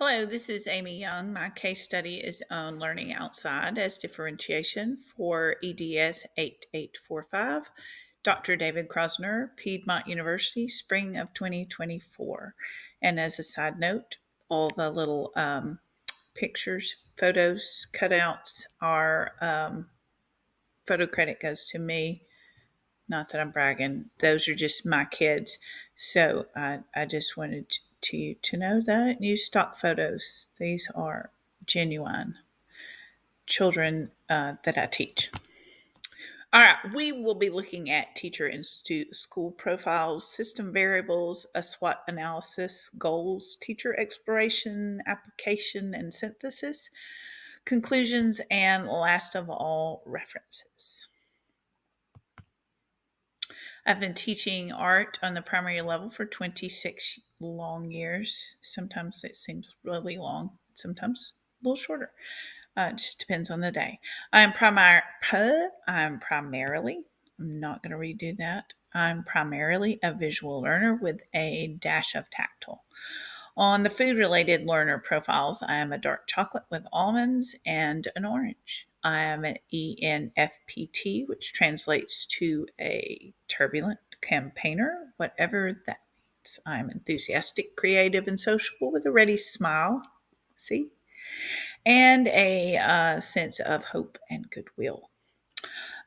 Hello, this is Amy Young. My case study is on learning outside as differentiation for EDS 8845. Dr. David Krosner, Piedmont University, spring of 2024. And as a side note, all the little pictures, photos, cutouts are photo credit goes to me. Not that I'm bragging; those are just my kids. So I just wanted to know that I didn't use stock photos. These are genuine children that I teach. All right, we will be looking at teacher and school profiles, system variables, a SWOT analysis, goals, teacher exploration, application and synthesis, conclusions, and last of all, references. I've been teaching art on the primary level for 26 long years. Sometimes it seems really long, sometimes a little shorter. It just depends on the day. I'm primarily, I'm not going to redo that. I'm primarily a visual learner with a dash of tactile. On the food related learner profiles, I am a dark chocolate with almonds and an orange. I am an ENFPT, which translates to a turbulent campaigner, whatever that means. I'm enthusiastic, creative, and sociable with a ready smile. See? And a sense of hope and goodwill.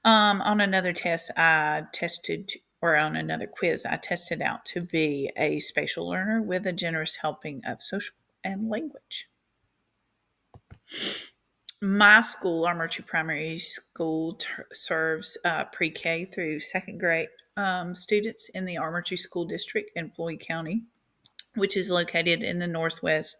On another test, I tested, or on another quiz, I tested out to be a spatial learner with a generous helping of social and language. My school, Armature Primary School, serves pre-K through second grade students in the Armature School District in Floyd County, which is located in the northwest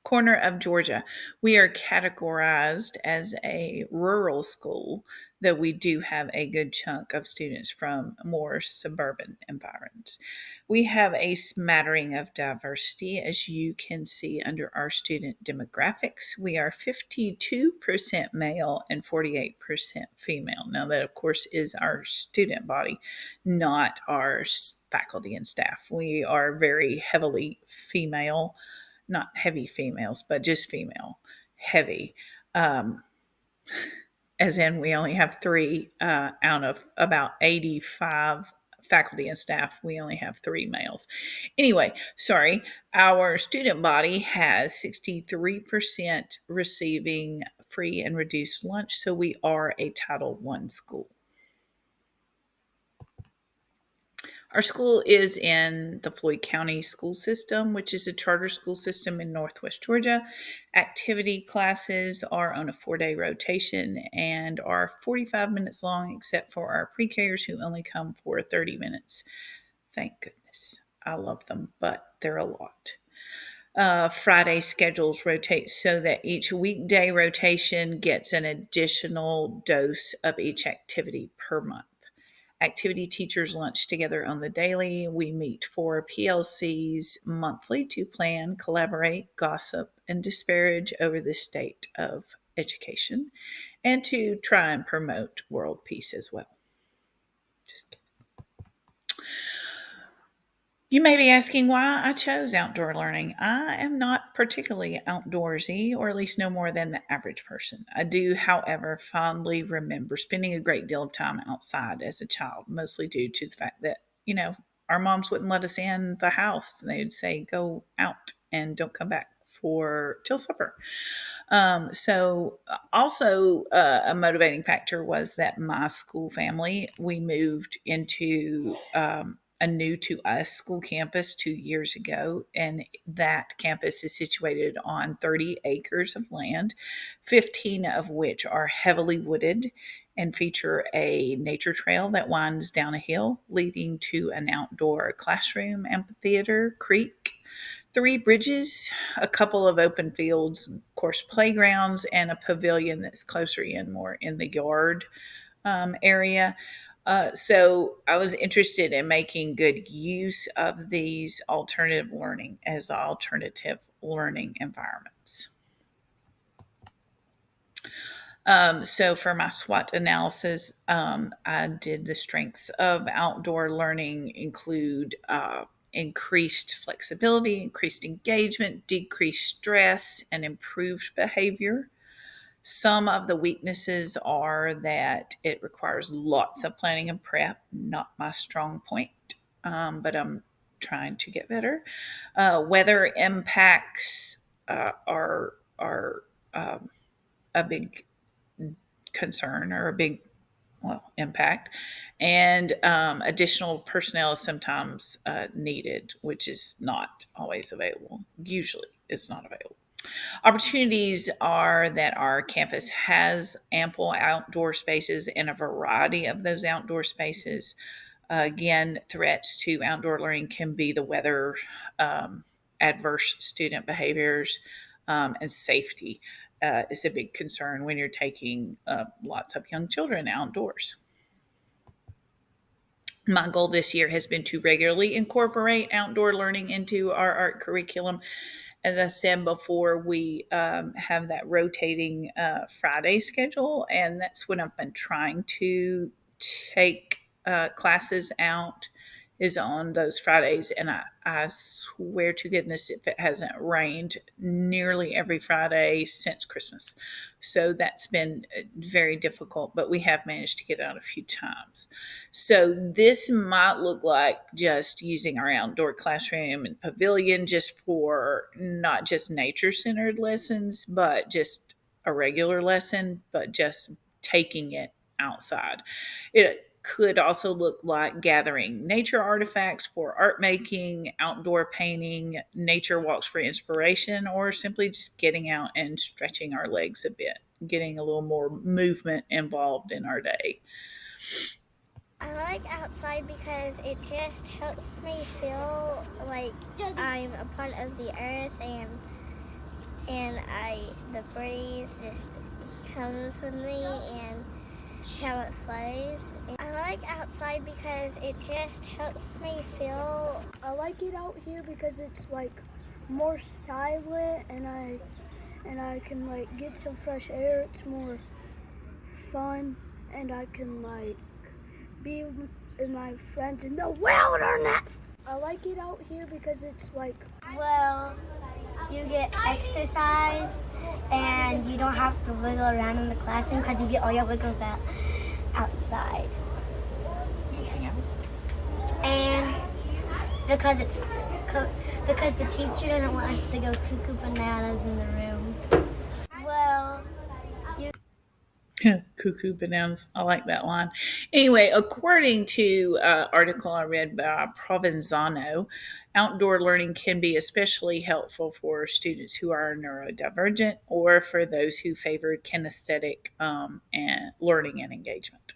corner of Georgia. We are categorized as a rural school, though we do have a good chunk of students from more suburban environs. We have a smattering of diversity, as you can see under our student demographics. We are 52% male and 48% female. Now, that, of course, is our student body, not our faculty and staff. We are very heavily female, not heavy females, but just female heavy. As in, we only have three out of about 85 faculty and staff. We only have three males. Anyway, sorry, our student body has 63% receiving free and reduced lunch, so we are a Title I school. Our school is in the Floyd County school system, which is a charter school system in Northwest Georgia. Activity classes are on a 4-day rotation and are 45 minutes long, except for our pre-Kers who only come for 30 minutes. Thank goodness. I love them, but they're a lot. Friday schedules rotate so that each weekday rotation gets an additional dose of each activity per month. Activity teachers lunch together on the daily. We meet for PLCs monthly to plan, collaborate, gossip, and disparage over the state of education, and to try and promote world peace as well. Just kidding. You may be asking why I chose outdoor learning. I am not particularly outdoorsy, or at least no more than the average person. I do, however, fondly remember spending a great deal of time outside as a child, mostly due to the fact that, our moms wouldn't let us in the house. They would say, go out and don't come back for till supper. A motivating factor was that my school family, we moved into a new to us school campus 2 years ago, and that campus is situated on 30 acres of land, 15 of which are heavily wooded and feature a nature trail that winds down a hill leading to an outdoor classroom, amphitheater, creek, three bridges, a couple of open fields, of course, playgrounds, and a pavilion that's closer in, more in the yard area. So I was interested in making good use of these alternative learning as alternative learning environments. So for my SWOT analysis, I did the strengths of outdoor learning include increased flexibility, increased engagement, decreased stress, and improved behavior. Some of the weaknesses are that it requires lots of planning and prep, not my strong point, but I'm trying to get better. Weather impacts are a big concern or a big impact, and additional personnel is sometimes needed, which is not always available. Usually, it's not available. Opportunities are that our campus has ample outdoor spaces and a variety of those outdoor spaces. Again, threats to outdoor learning can be the weather, um, adverse student behaviors, and safety is a big concern when you're taking lots of young children outdoors. My goal this year has been to regularly incorporate outdoor learning into our art curriculum. As I said before, we have that rotating Friday schedule, and that's when I've been trying to take classes out is on those Fridays. And I swear to goodness, if it hasn't rained nearly every Friday since Christmas. So that's been very difficult, but we have managed to get out a few times. So this might look like just using our outdoor classroom and pavilion just for not just nature centered lessons, but just a regular lesson, but just taking it outside. It could also look like gathering nature artifacts for art making, outdoor painting, nature walks for inspiration, or simply just getting out and stretching our legs a bit, getting a little more movement involved in our day. I like outside because it just helps me feel like I'm a part of the earth and I the breeze just comes with me and how it flows. I like outside because it just helps me feel. I like it out here because it's like more silent and I can like get some fresh air. It's more fun and I can like be with my friends in the wilderness. I like it out here because it's like Well, you get exercise and you don't have to wiggle around in the classroom because you get all your wiggles outside. Anything else? And because it's because the teacher doesn't want us to go cuckoo bananas in the room. Well, Cuckoo bananas. I like that line. Anyway, according to article I read by Provenzano, outdoor learning can be especially helpful for students who are neurodivergent or for those who favor kinesthetic and learning and engagement.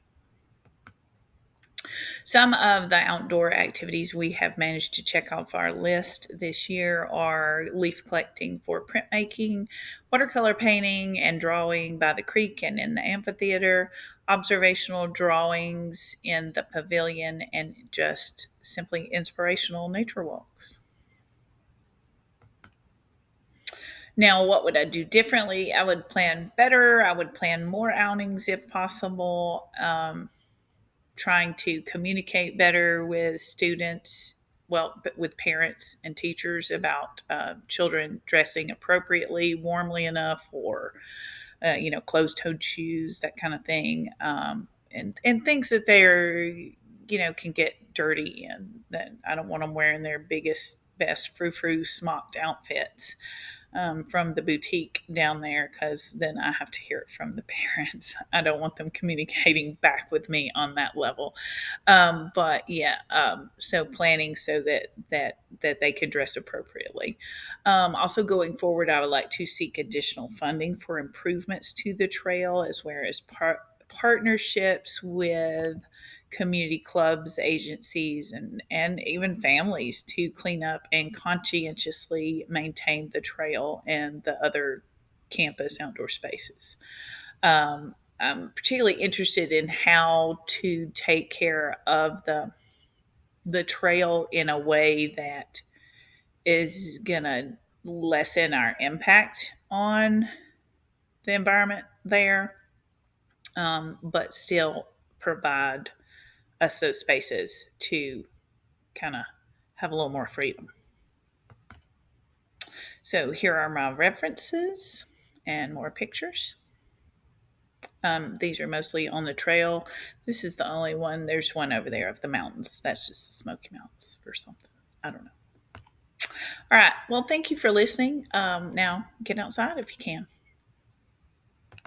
Some of the outdoor activities we have managed to check off our list this year are leaf collecting for printmaking, watercolor painting and drawing by the creek and in the amphitheater, observational drawings in the pavilion, and just simply inspirational nature walks. Now, what would I do differently? I would plan better. I would plan more outings if possible. Trying to communicate better with students, well, but with parents and teachers about children dressing appropriately, warmly enough, or closed-toed shoes, that kind of thing, and things that they're can get dirty in. That I don't want them wearing their biggest, best frou-frou smocked outfits from the boutique down there, because then I have to hear it from the parents. I don't want them communicating back with me on that level. But yeah, so planning so that they can dress appropriately. Also, going forward, I would like to seek additional funding for improvements to the trail, as well as partnerships with community clubs, agencies, and even families to clean up and conscientiously maintain the trail and the other campus outdoor spaces. I'm particularly interested in how to take care of the trail in a way that is gonna lessen our impact on the environment there, but still provide us those spaces to kind of have a little more freedom. So here are my references and more pictures. These are mostly on the trail. This is the only one. There's one over there of the mountains. That's just the Smoky Mountains or something. I don't know. All right. Well, thank you for listening. Now get outside if you can.